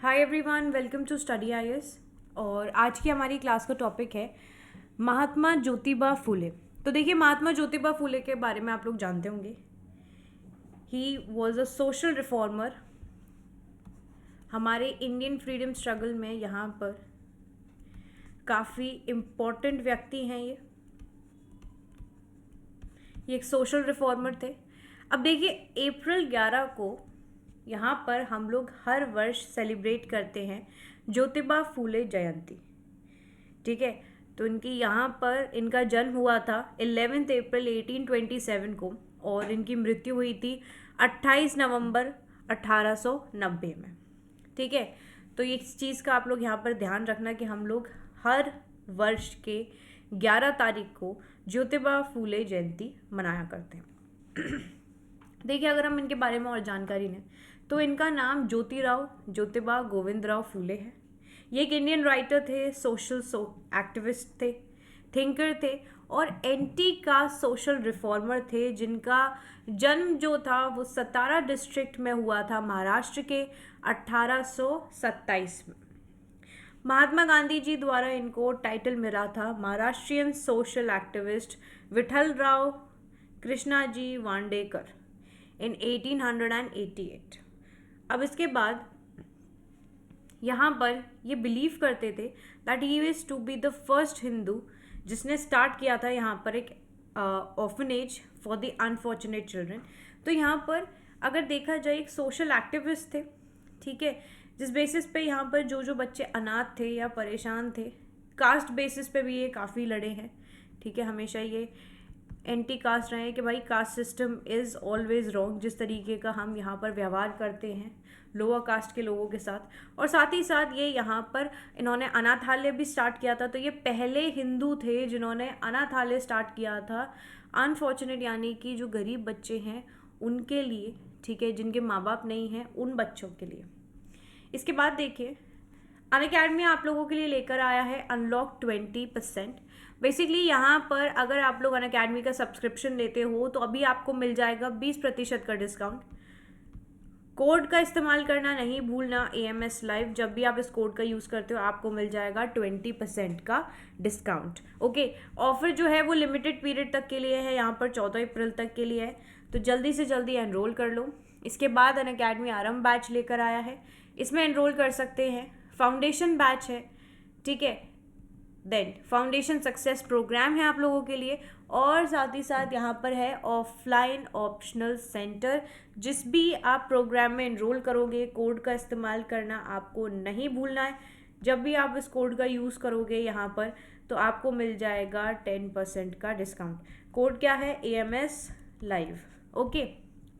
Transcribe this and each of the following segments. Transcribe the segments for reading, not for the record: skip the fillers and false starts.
Hi everyone, welcome to study IAS. और आज की हमारी क्लास का टॉपिक है महात्मा ज्योतिबा फुले। तो देखिए, महात्मा ज्योतिबा फुले के बारे में आप लोग जानते होंगे। He was a social reformer. हमारे इंडियन फ्रीडम स्ट्रगल में यहाँ पर काफ़ी इम्पोर्टेंट व्यक्ति हैं ये एक सोशल रिफॉर्मर थे। अब देखिए, अप्रैल 11 को यहाँ पर हम लोग हर वर्ष सेलिब्रेट करते हैं ज्योतिबा फूले जयंती। ठीक है, तो इनकी यहाँ पर इनका जन्म हुआ था 11 अप्रैल 1827 को और इनकी मृत्यु हुई थी 28 नवंबर 1890 में। ठीक है, तो ये चीज़ का आप लोग यहाँ पर ध्यान रखना कि हम लोग हर वर्ष के 11 तारीख को ज्योतिबा फूले जयंती मनाया करते हैं। देखिए, अगर हम इनके बारे में और जानकारी लें तो इनका नाम ज्योतिराव ज्योतिबा गोविंदराव फूले है। ये एक इंडियन राइटर थे, सोशल एक्टिविस्ट थे, थिंकर थे और एंटी कास्ट सोशल रिफॉर्मर थे, जिनका जन्म जो था वो सतारा डिस्ट्रिक्ट में हुआ था, महाराष्ट्र के 1827 में। महात्मा गांधी जी द्वारा इनको टाइटल मिला था महाराष्ट्रियन सोशल एक्टिविस्ट विठल राव कृष्णाजी वांडेकर इन 1888। अब इसके बाद यहाँ पर ये बिलीव करते थे that he is to be the first Hindu जिसने स्टार्ट किया था यहाँ पर एक orphanage for the unfortunate children. तो यहाँ पर अगर देखा जाए एक सोशल एक्टिविस्ट थे, ठीक है, जिस बेसिस पे यहाँ पर जो बच्चे अनाथ थे या परेशान थे, कास्ट बेसिस पे भी ये काफ़ी लड़े हैं। ठीक है, हमेशा ये एंटी कास्ट रहे हैं कि भाई caste system is always wrong, जिस तरीके का हम यहाँ पर व्यवहार करते हैं लोअर कास्ट के लोगों के साथ। और साथ ही साथ ये यहाँ पर इन्होंने अनाथालय भी स्टार्ट किया था। तो ये पहले हिंदू थे जिन्होंने अनाथालय स्टार्ट किया था अनफॉर्चुनेट यानी कि जो गरीब बच्चे हैं उनके लिए, ठीक है, जिनके माँ बाप नहीं हैं उन बच्चों के लिए। इसके बाद देखिए, अनअकैडमी आप लोगों के लिए लेकर आया है अनलॉक 20%। बेसिकली यहाँ पर अगर आप लोग अनअकैडमी का सब्सक्रिप्शन लेते हो तो अभी आपको मिल जाएगा 20% का डिस्काउंट। कोड का इस्तेमाल करना नहीं भूलना, AMS लाइव। जब भी आप इस कोड का यूज़ करते हो आपको मिल जाएगा 20% का डिस्काउंट। ओके, ऑफर जो है वो लिमिटेड पीरियड तक के लिए है, यहाँ पर 14 अप्रैल तक के लिए है, तो जल्दी से जल्दी एनरोल कर लो। इसके बाद अनअकैडमी आरंभ बैच लेकर आया है, इसमें एनरोल कर सकते हैं। फाउंडेशन बैच है, ठीक है, देन फाउंडेशन सक्सेस प्रोग्राम है आप लोगों के लिए, और साथ ही साथ यहाँ पर है ऑफलाइन ऑप्शनल सेंटर। जिस भी आप प्रोग्राम में एनरोल करोगे कोड का इस्तेमाल करना आपको नहीं भूलना है। जब भी आप इस कोड का यूज़ करोगे यहाँ पर तो आपको मिल जाएगा 10% का डिस्काउंट। कोड क्या है? AMS live. ओके,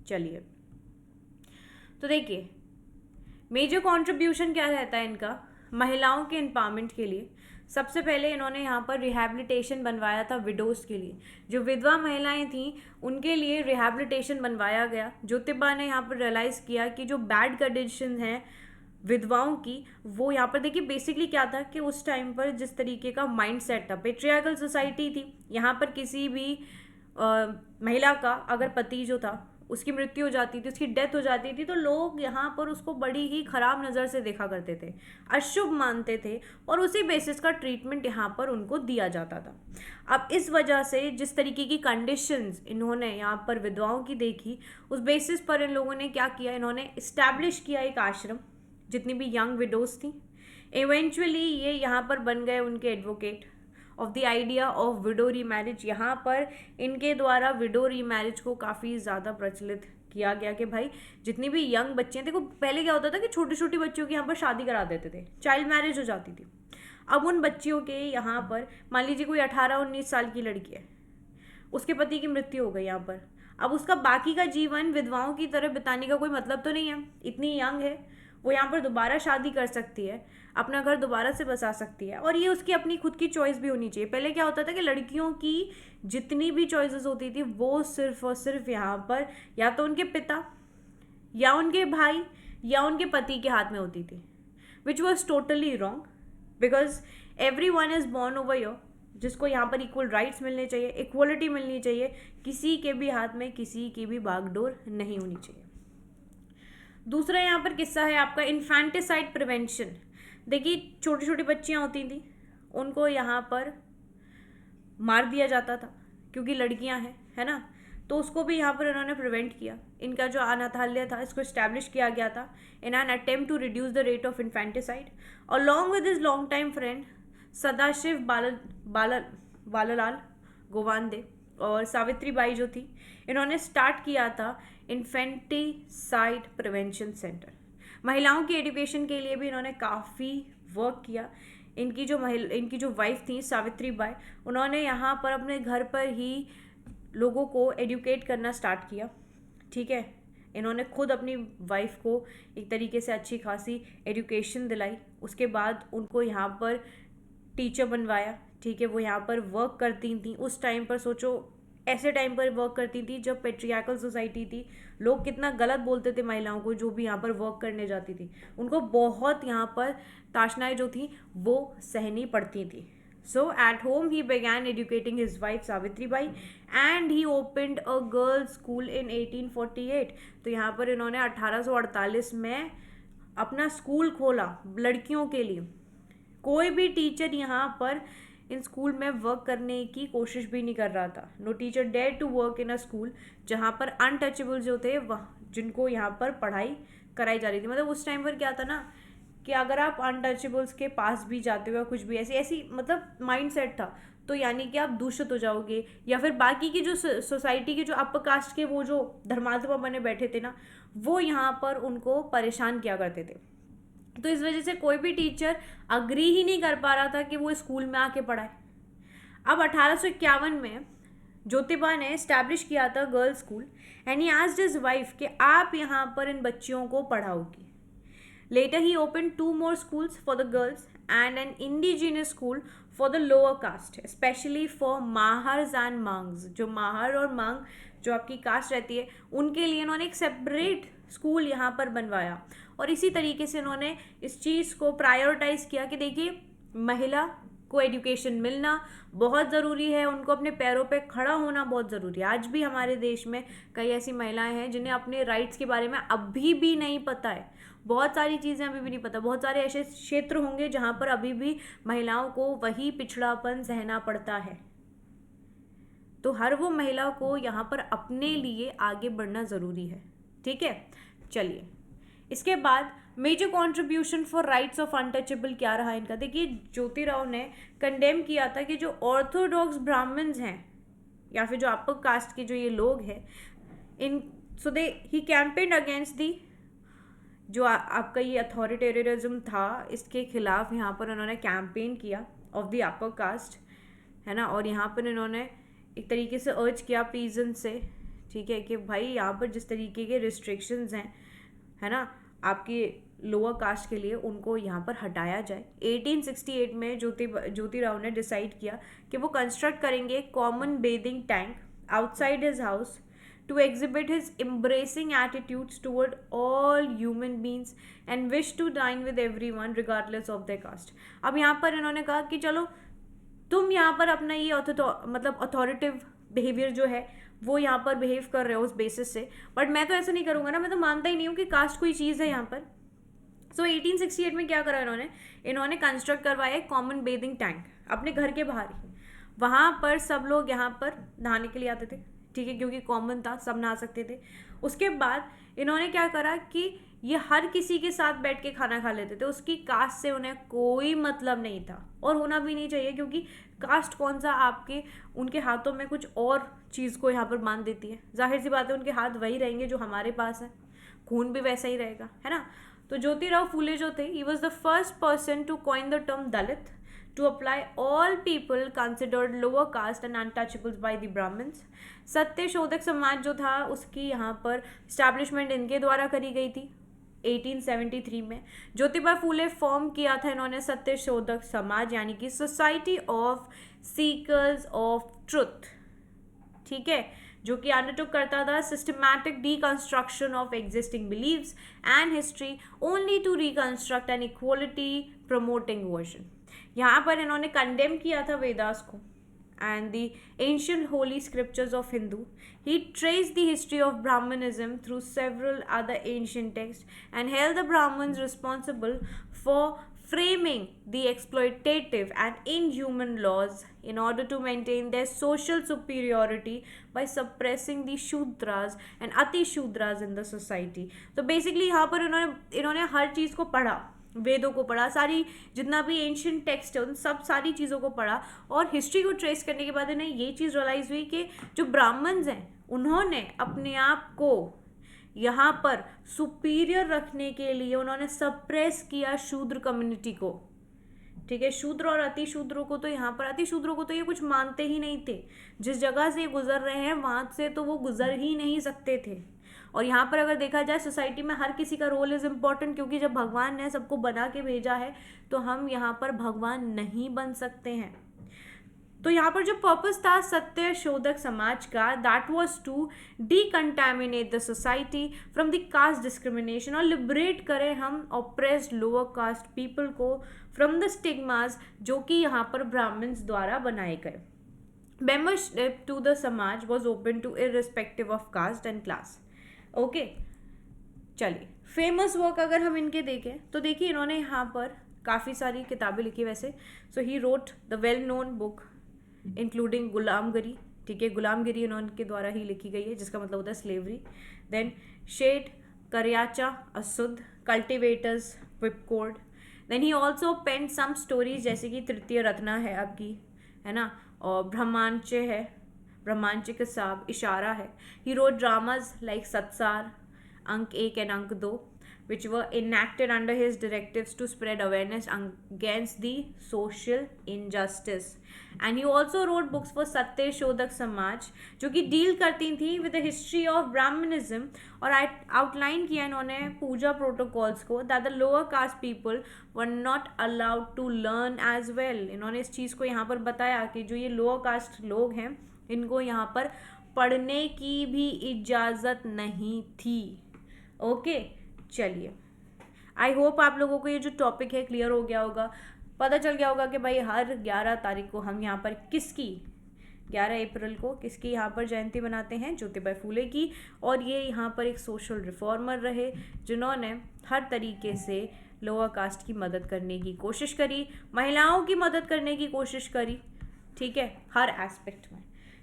चलिए, तो देखिए मेजर कंट्रीब्यूशन क्या रहता है इनका महिलाओं के एम्पावरमेंट के लिए। सबसे पहले इन्होंने यहाँ पर रिहैबिलिटेशन बनवाया था विडोज़ के लिए, जो विधवा महिलाएं थीं उनके लिए रिहैबिलिटेशन बनवाया गया। ज्योतिबा ने यहाँ पर रियलाइज़ किया कि जो बैड कंडीशन हैं विधवाओं की, वो यहाँ पर देखिए बेसिकली क्या था कि उस टाइम पर जिस तरीके का माइंड सेट था, पेट्रियार्कल सोसाइटी थी। यहाँ पर किसी भी महिला का अगर पति जो था उसकी मृत्यु हो जाती थी, उसकी डेथ हो जाती थी, तो लोग यहाँ पर उसको बड़ी ही ख़राब नज़र से देखा करते थे, अशुभ मानते थे, और उसी बेसिस का ट्रीटमेंट यहाँ पर उनको दिया जाता था। अब इस वजह से जिस तरीके की कंडीशंस इन्होंने यहाँ पर विधवाओं की देखी, उस बेसिस पर इन लोगों ने क्या किया, इन्होंने इस्टेब्लिश किया एक आश्रम, जितनी भी यंग विडोज़ थी। इवेंचुअली ये यहाँ पर बन गए उनके advocate of the idea of window remarriage. यहाँ पर इनके द्वारा विडो रीमैरिज को काफ़ी ज़्यादा प्रचलित किया गया कि भाई जितनी भी यंग बच्चे हैं, देखो पहले क्या होता था कि छोटी छोटी बच्चियों की यहाँ पर शादी करा देते थे, चाइल्ड मैरिज हो जाती थी। अब उन बच्चियों के यहाँ पर मान लीजिए कोई 18-19 साल की लड़की है, उसके पति की मृत्यु हो गई यहाँ पर, अब उसका बाकी का जीवन विधवाओं की तरह बिताने का कोई मतलब तो नहीं है। इतनी यंग है, वो यहाँ पर दोबारा शादी कर सकती है, अपना घर दोबारा से बसा सकती है, और ये उसकी अपनी खुद की चॉइस भी होनी चाहिए। पहले क्या होता था कि लड़कियों की जितनी भी चॉइसेस होती थी वो सिर्फ और सिर्फ यहाँ पर या तो उनके पिता या उनके भाई या उनके पति के हाथ में होती थी, which was totally wrong, because every one is born over your, जिसको यहाँ पर इक्वल राइट्स मिलने चाहिए, इक्वलिटी मिलनी चाहिए, किसी के भी हाथ में किसी की भी बागडोर नहीं होनी चाहिए। दूसरा यहाँ पर किस्सा है आपका इन्फेंटिसाइड प्रिवेंशन। देखिए छोटी छोटी बच्चियाँ होती थी, उनको यहाँ पर मार दिया जाता था क्योंकि लड़कियां हैं, है ना। तो उसको भी यहाँ पर इन्होंने प्रिवेंट किया। इनका जो अनाथालय था इसको इस्टेब्लिश किया गया था in an attempt to reduce the rate of infanticide. Along with his long time friend Sadashiv Ballal Govande और सावित्री बाई जो थी, इन्होंने स्टार्ट किया था इन्फेंटिसाइड प्रिवेंशन सेंटर। महिलाओं की एजुकेशन के लिए भी इन्होंने काफ़ी वर्क किया। इनकी जो वाइफ थी सावित्री बाई, उन्होंने यहाँ पर अपने घर पर ही लोगों को एजुकेट करना स्टार्ट किया। ठीक है, इन्होंने खुद अपनी वाइफ को एक तरीके से अच्छी खासी एजुकेशन दिलाई। उसके बाद उनको यहाँ पर टीचर बनवाया। ठीक है, वो यहाँ पर वर्क करती थी। उस टाइम पर सोचो, ऐसे टाइम पर वर्क करती थी जब पेट्रियार्कल सोसाइटी थी, लोग कितना गलत बोलते थे महिलाओं को जो भी यहाँ पर वर्क करने जाती थी। उनको बहुत यहाँ पर ताशनाएं जो थी वो सहनी पड़ती थी। So at home he began educating his wife Savitri Bai and he opened a girls school in 1848। तो यहाँ पर इन्होंने 1848 में अपना स्कूल खोला लड़कियों के लिए। कोई भी टीचर यहाँ पर इन स्कूल में वर्क करने की कोशिश भी नहीं कर रहा था। No teacher dare to work in a school जहाँ पर अनटचेबल जो थे वह जिनको यहाँ पर पढ़ाई कराई जा रही थी। मतलब उस टाइम पर क्या था ना कि अगर आप अनटचेबल्स के पास भी जाते हो कुछ भी ऐसी मतलब माइंड सेट था, तो यानी कि आप दूषित हो जाओगे, या फिर बाकी की जो सोसाइटी के जो अपर कास्ट के वो जो धर्मात्मा बने बैठे थे ना, वो यहाँ पर उनको परेशान किया करते थे। तो इस वजह से कोई भी टीचर अग्री ही नहीं कर पा रहा था कि वो स्कूल में आके पढ़ाए। अब 1851 में ज्योतिबा ने एस्टैब्लिश किया था girls school and he asked his wife कि आप यहाँ पर इन बच्चियों को पढ़ाओगी। Later he opened 2 more schools for the girls and an indigenous school for the lower caste, especially for Mahars and Mangs। जो माहर और मांग जो आपकी कास्ट रहती है उनके लिए इन्होंने एक सेपरेट स्कूल यहाँ पर बनवाया। और इसी तरीके से इन्होंने इस चीज़ को प्रायोरिटाइज किया कि देखिए महिला को एजुकेशन मिलना बहुत ज़रूरी है, उनको अपने पैरों पे खड़ा होना बहुत ज़रूरी है। आज भी हमारे देश में कई ऐसी महिलाएं हैं जिन्हें अपने राइट्स के बारे में अभी भी नहीं पता है। बहुत सारी चीज़ें अभी भी नहीं पता। बहुत सारे ऐसे क्षेत्र होंगे जहाँ पर अभी भी महिलाओं को वही पिछड़ापन सहना पड़ता है। तो हर वो महिला को यहाँ पर अपने लिए आगे बढ़ना ज़रूरी है। ठीक है, चलिए इसके बाद major contribution for rights of untouchable क्या रहा इनका। देखिए ज्योतिराव ने कंडेम किया था कि जो ऑर्थोडॉक्स ब्राह्मण्स हैं या फिर जो अपर कास्ट के जो ये लोग हैं इन सो दे ही कैंपेन्ड अगेंस्ट दी जो आपका ये अथॉरिटेरियनिज्म था इसके खिलाफ यहाँ पर उन्होंने कैंपेन किया ऑफ द अपर कास्ट, है ना। और यहाँ पर इन्होंने एक तरीके से अर्ज किया पीजन से, ठीक है, कि भाई यहाँ पर जिस तरीके के रिस्ट्रिक्शंस हैं, है ना, आपकी लोअर कास्ट के लिए उनको यहाँ पर हटाया जाए। 1868 में ज्योतिराव ने डिसाइड किया कि वो कंस्ट्रक्ट करेंगे common bathing tank outside his house to exhibit his embracing attitudes toward all human beings and wish to dine with everyone regardless of their caste। अब यहाँ पर इन्होंने कहा कि चलो तुम यहाँ पर अपना ये मतलब अथॉरिटिव बिहेवियर जो है वो यहाँ पर बिहेव कर रहे हो उस बेसिस से, बट मैं तो ऐसा नहीं करूँगा ना, मैं तो मानता ही नहीं हूँ कि कास्ट कोई चीज़ है यहाँ पर। सो 1868 में क्या करा इन्होंने कंस्ट्रक्ट करवाया एक कॉमन बेदिंग टैंक अपने घर के बाहर ही। वहाँ पर सब लोग यहाँ पर नहाने के लिए आते थे, ठीक है, क्योंकि कॉमन था, सब नहा सकते थे। उसके बाद इन्होंने क्या करा कि ये हर किसी के साथ बैठ के खाना खा लेते थे। उसकी कास्ट से उन्हें कोई मतलब नहीं था और होना भी नहीं चाहिए, क्योंकि कास्ट कौन सा आपके उनके हाथों में कुछ और चीज़ को यहाँ पर बांध देती है। जाहिर सी बात है उनके हाथ वही रहेंगे जो हमारे पास है, खून भी वैसा ही रहेगा, है ना। तो ज्योतिराव फूले जो थे, he was the first person to coin the term Dalit to apply all people considered lower caste and untouchables by the Brahmins। सत्य शोधक समाज जो था उसकी यहाँ पर establishment इनके द्वारा करी गई थी 1873 में। ज्योतिबा फूले फॉर्म किया था इन्होंने सत्य शोधक समाज, यानी कि society of seekers of truth, ठीक है, जो कि अंडरटुक करता था systematic deconstruction of existing beliefs and history only to reconstruct an equality promoting version. यहाँ पर इन्होंने कंडेम किया था वेदास को and the ancient holy scriptures of Hindu. He traced the history of Brahmanism through several other ancient texts and held the Brahmins responsible for framing the exploitative and inhuman laws in order to maintain their social superiority by suppressing the Shudras and Ati Shudras in the society. तो basically यहाँ पर इन्होंने हर चीज़ को पढ़ा, वेदों को पढ़ा, सारी जितना भी एंशियंट टेक्स्ट है उन सब सारी चीज़ों को पढ़ा, और हिस्ट्री को ट्रेस करने के बाद इन्हें ये चीज़ रियलाइज़ हुई कि जो ब्राह्मण्स हैं उन्होंने अपने आप को यहाँ पर सुपीरियर रखने के लिए उन्होंने सप्रेस किया शूद्र कम्युनिटी को, ठीक है। शूद्र और अति शूद्रों को तो यहाँ पर, अति शूद्रों को तो ये कुछ मानते ही नहीं थे, जिस जगह से ये गुजर रहे हैं वहाँ से तो वो गुजर ही नहीं सकते थे। और यहाँ पर अगर देखा जाए सोसाइटी में हर किसी का रोल इज़ इम्पॉर्टेंट, क्योंकि जब भगवान ने सबको बना के भेजा है तो हम यहाँ पर भगवान नहीं बन सकते हैं। तो यहाँ पर जो पर्पस था सत्य शोधक समाज का, that was to decontaminate the society from the caste discrimination, और लिबरेट करें हम ऑप्रेस्ड लोअर कास्ट पीपल को फ्रॉम द स्टिग्मास जो कि यहाँ पर ब्राह्मण्स द्वारा बनाए गए। Membership to the Samaj was open to irrespective of caste and class. Okay, चलिए फेमस वर्क अगर हम इनके देखें तो देखिए इन्होंने यहाँ पर काफ़ी सारी किताबें लिखी वैसे। So he wrote the well known book including Gulamgiri, ठीक है, गुलामगिरी इन्होंने द्वारा ही लिखी गई है जिसका मतलब होता है slavery. Then Shetkaryacha Asud, cultivators whipcord. Then he also pen some stories जैसे कि तृतीय रत्ना है आपकी, है ना, और ब्रह्मांचे है, ब्रह्मांचे के साब इशारा है। ही रोट ड्रामाज लाइक सत्सार, अंक 1 एंड अंक 2, which were enacted under his directives to spread awareness against the social injustice. And he also wrote books for Satya Shodhak Samaj जो कि डील करती थी with the history of Brahmanism, और outline किया इन्होंने पूजा protocols को, that the lower caste people were not allowed to learn as well. इन्होंने इस चीज़ को यहाँ पर बताया कि जो ये लोअर कास्ट लोग हैं इनको यहाँ पर पढ़ने की भी इजाज़त नहीं थी। ओके, चलिए आई होप आप लोगों को ये जो टॉपिक है क्लियर हो गया होगा, पता चल गया होगा कि भाई हर 11 तारीख को हम यहाँ पर किसकी, 11 अप्रैल को किसकी यहाँ पर जयंती मनाते हैं, ज्योतिबा फूले की। और ये यहाँ पर एक सोशल रिफॉर्मर रहे जिन्होंने हर तरीके से लोअर कास्ट की मदद करने की कोशिश करी, महिलाओं की मदद करने की कोशिश करी, ठीक है, हर एस्पेक्ट में।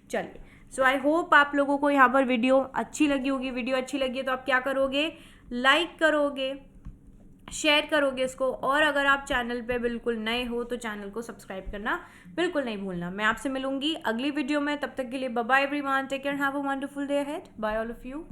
चलिए, सो आई होप आप लोगों को यहाँ पर वीडियो अच्छी लगी होगी। वीडियो अच्छी लगी है तो आप क्या करोगे, लाइक करोगे, शेयर करोगे इसको, और अगर आप चैनल पे बिल्कुल नए हो तो चैनल को सब्सक्राइब करना बिल्कुल नहीं भूलना। मैं आपसे मिलूंगी अगली वीडियो में, तब तक के लिए bye bye everyone, take care, have a wonderful day ahead, bye all of you.